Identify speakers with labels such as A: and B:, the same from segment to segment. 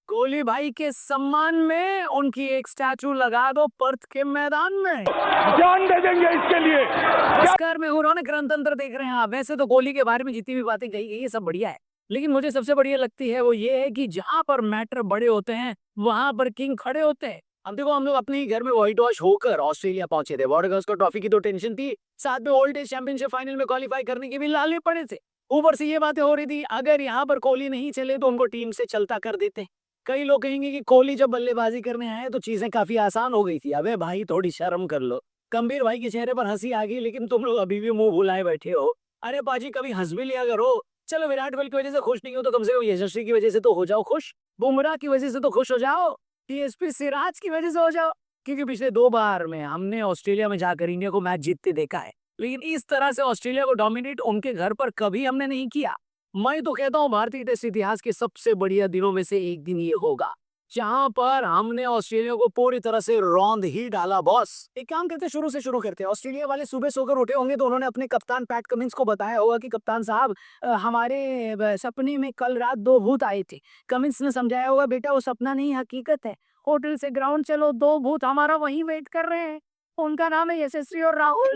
A: कोहली भाई के सम्मान में उनकी एक स्टैचू लगा दो पर्थ के मैदान में,
B: जान दे देंगे इसके लिए।
A: पुरस्कार में उन्होंने गणतंत्र देख रहे हैं आप। वैसे तो कोहली के बारे में जितनी भी बातें कही गई ये सब बढ़िया है, लेकिन मुझे सबसे बढ़िया लगती है वो ये है कि जहां पर मैटर बड़े होते हैं वहां पर किंग खड़े होते हैं। अब देखो हम लोग अपने ही घर में व्हाइट वॉश होकर ऑस्ट्रेलिया पहुंचे थे। बॉर्डर गावस्कर ट्रॉफी की तो टेंशन थी, साथ में ओल्ड एज चैंपियनशिप फाइनल में क्वालिफाई करने के भी लाले पड़े थे। ऊपर से ये बातें हो रही थी अगर यहाँ पर कोहली नहीं चले तो उनको टीम से चलता कर देते। कई लोग कहेंगे कि कोहली जब बल्लेबाजी करने आए तो चीजें काफी आसान हो गई थी। अबे भाई थोड़ी शर्म कर लो। कबीर भाई के चेहरे पर हंसी आ गई, लेकिन तुम लोग अभी भी मुंह भुलाए बैठे हो। अरे बाजी कभी हंस भी लिया करो। चलो विराट कोहली की वजह से खुश नहीं हो तो कम से कम यशस्वी की वजह से तो हो जाओ खुश, बुमराह की वजह से तो खुश हो जाओ, टीएसपी सिराज की वजह से हो जाओ। क्योंकि पिछले 2 बार में हमने ऑस्ट्रेलिया में जाकर इंडिया को मैच जीतते देखा है, लेकिन इस तरह से ऑस्ट्रेलिया को डोमिनेट उनके घर पर कभी हमने नहीं किया। मैं तो कहता हूँ भारतीय टेस्ट इतिहास के सबसे बढ़िया दिनों में से एक दिन ये होगा जहां पर हमने ऑस्ट्रेलिया को पूरी तरह से रौंद ही डाला। बॉस एक काम करते, शुरू से शुरू करते। ऑस्ट्रेलिया वाले सुबह सोकर उठे होंगे तो उन्होंने अपने कप्तान पैट कमिंस को बताया होगा कि कप्तान साहब हमारे सपने में कल रात 2 भूत आए थे। कमिंस ने समझाया होगा बेटा वो सपना नहीं हकीकत है, होटल से ग्राउंड चलो 2 भूत हमारा वहीं वेट कर रहे हैं, उनका नाम है यशस्वी और राहुल।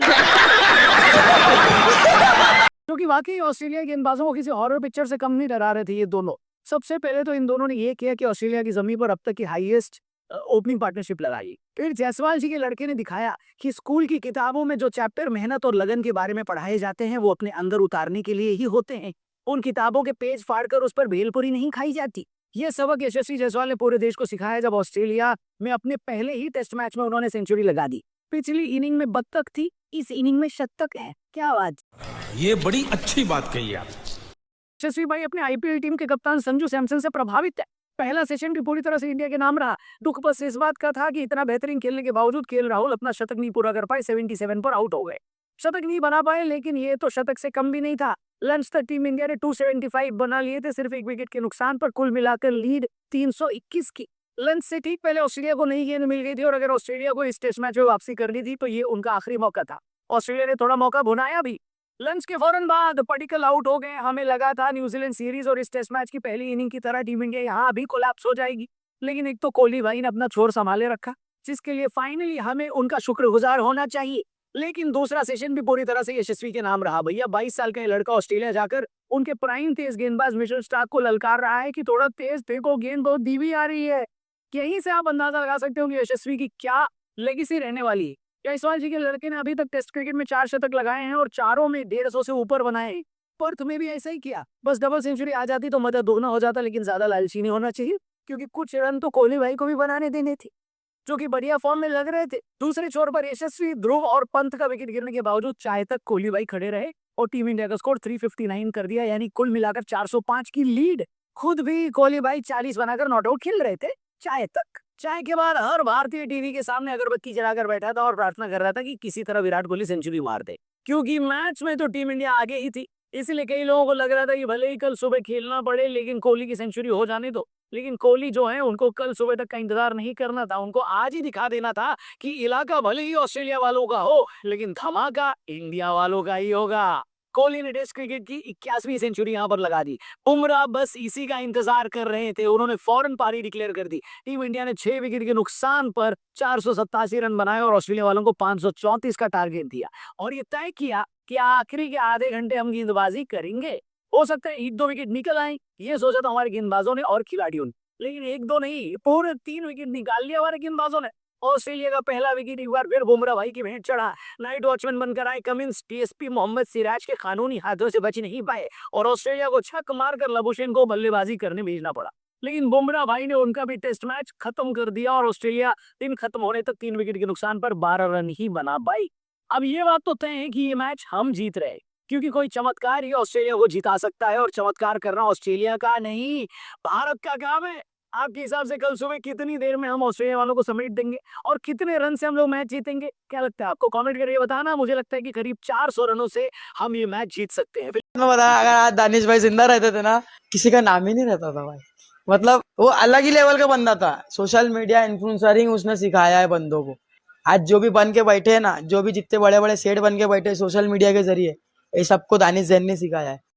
A: क्योंकि वाकई ऑस्ट्रेलिया के गेंदबाजों को किसी हॉरर पिक्चर से कम नहीं डरा रहे थे ये दोनों। सबसे पहले तो इन दोनों ने ये किया कि ऑस्ट्रेलिया की जमीन पर अब तक की हाईएस्ट ओपनिंग पार्टनरशिप लगाई। फिर जायसवाल जी के लड़के ने दिखाया कि स्कूल की किताबों में जो चैप्टर मेहनत और लगन के बारे में पढ़ाए जाते हैं वो अपने अंदर उतारने के लिए ही होते हैं। उन किताबों के पेज फाड़कर उस पर भेलपुरी नहीं खाई जाती। ये सबक यशस्वी जायसवाल ने पूरे देश को सिखाया जब ऑस्ट्रेलिया में अपने पहले ही टेस्ट मैच में उन्होंने सेंचुरी लगा दी। पिछली इनिंग में बत्तख थी, इस इनिंग में शतक है। क्या बात,
B: ये बड़ी अच्छी बात कही आप।
A: यशस्वी भाई अपने आईपीएल टीम के कप्तान संजू सैमसन से प्रभावित है। पहला सेशन भी पूरी तरह से इंडिया के नाम रहा। दुख बस इस बात का था कि इतना बेहतरीन खेलने के बावजूद केएल राहुल अपना शतक नहीं पूरा कर पाए, 77 पर आउट हो गए। शतक नहीं बना पाए, लेकिन ये तो शतक से कम भी नहीं था। लंच तक टीम इंडिया ने 275 बना लिए थे, सिर्फ 1 विकेट के नुकसान पर। कुल मिलाकर लीड 321 की। लंच से ठीक पहले ऑस्ट्रेलिया को नई गेंद मिल गई थी और अगर ऑस्ट्रेलिया को इस टेस्ट मैच में वापसी करनी थी तो ये उनका आखिरी मौका था। ऑस्ट्रेलिया ने थोड़ा मौका भुनाया भी। लंच के फौरन बाद पडिक्कल आउट हो गए। हमें लगा था न्यूजीलैंड सीरीज और इस टेस्ट मैच की पहली इनिंग की तरह टीम इंडिया यहाँ अभी कोलैप्स हो जाएगी, लेकिन एक तो कोहली भाई ने अपना छोर संभाले रखा, जिसके लिए फाइनली हमें उनका शुक्रगुजार होना चाहिए। लेकिन दूसरा सेशन भी पूरी तरह से यशस्वी के नाम रहा। भैया 22 साल का ये लड़का ऑस्ट्रेलिया जाकर उनके प्राइम तेज गेंदबाज मिचेल स्टार्क को ललकार रहा है कि थोड़ा तेज देखो, गेंद बहुत धीमी आ रही है। यहीं से आप अंदाजा लगा सकते हो कि यशस्वी की क्या लेगेसी रहने वाली है। जायसवाल जी के लड़के ने अभी तक टेस्ट क्रिकेट में 4 शतक लगाए हैं और चारों में 150 से ऊपर बनाए। पर्थ में भी ऐसा ही किया, बस डबल सेंचुरी आ जाती तो मजा दोगुना हो जाता, लेकिन ज्यादा लालची नहीं होना चाहिए क्योंकि कुछ रन तो कोहली भाई को भी बनाने देने थे जो कि बढ़िया फॉर्म में लग रहे थे। दूसरे छोर पर यशस्वी, ध्रुव और पंत का विकेट गिरने के बावजूद चाहे तक कोहली भाई खड़े रहे और टीम इंडिया का स्कोर 359 कर दिया, यानी कुल मिलाकर 405 की लीड। खुद भी कोहली भाई 40 बनाकर नॉट आउट खेल रहे थे। चाय तक, चाय के बाद हर भारतीय टीवी के सामने अगरबत्ती जलाकर बैठा था और प्रार्थना कर रहा था कि किसी तरह विराट कोहली सेंचुरी मार दे, क्योंकि मैच में तो टीम इंडिया आगे ही थी। इसलिए कई लोगों को लग रहा था कि भले ही कल सुबह खेलना पड़े लेकिन कोहली की सेंचुरी हो जाने दो। लेकिन कोहली जो है उनको कल सुबह तक का इंतजार नहीं करना था, उनको आज ही दिखा देना था कि इलाका भले ही ऑस्ट्रेलिया वालों का हो लेकिन धमाका इंडिया वालों का ही होगा। कोहली ने टेस्ट क्रिकेट की 81वीं सेंचुरी यहां पर लगा दी। बुमराह बस इसी का इंतजार कर रहे थे, उन्होंने फौरन पारी डिक्लेयर कर दी। टीम इंडिया ने 6 विकेट के नुकसान पर 487 रन बनाए और ऑस्ट्रेलिया वालों को 534 का टारगेट दिया और ये तय किया कि आखिरी के आधे घंटे हम गेंदबाजी करेंगे। हो सकता है 1-2 विकेट निकल आए, ये सोचा था हमारे गेंदबाजों ने और खिलाड़ियों ने, लेकिन 1-2 नहीं, पूरे 3 विकेट निकाल लिया हमारे गेंदबाजों ने। ऑस्ट्रेलिया का पहला विकेट एक बार फिर बुमराह भाई की भेंट चढ़ा। नाइट वॉचमैन बनकर आए कमिंस टीएसपी मोहम्मद सिराज के कानूनी हाथों से बच नहीं पाए और ऑस्ट्रेलिया को छक मारकर लबुशेन को बल्लेबाजी करने भेजना पड़ा। लेकिन बुमराह भाई ने उनका भी टेस्ट मैच खत्म कर दिया और ऑस्ट्रेलिया दिन खत्म होने तक 3 विकेट के नुकसान पर 12 रन ही बना पाई। अब ये बात तो तय है कि ये मैच हम जीत रहे, क्योंकि कोई चमत्कार ही ऑस्ट्रेलिया को जिता सकता है और चमत्कार करना ऑस्ट्रेलिया का नहीं भारत का काम है। आपके हिसाब से कल सुबह कितनी देर में हम ऑस्ट्रेलिया वालों को समेट देंगे और कितने रन से हम लोग मैच जीतेंगे? क्या लगता है आपको? कमेंट करके बताना। मुझे लगता है कि करीब 400 रनों से हम ये मैच जीत सकते हैं।
C: मैं बता, अगर आज दानिश भाई जिंदा रहते थे ना, किसी का नाम ही नहीं रहता था भाई। मतलब वो अलग ही लेवल का बंदा था। सोशल मीडिया इन्फ्लुएंसरिंग उसने सिखाया है बंदों को। आज जो भी बन के बैठे हैं ना, जो भी जितने बड़े बड़े सेठ बन के बैठे सोशल मीडिया के जरिए, ये सबको दानिश जैन ने सिखाया है।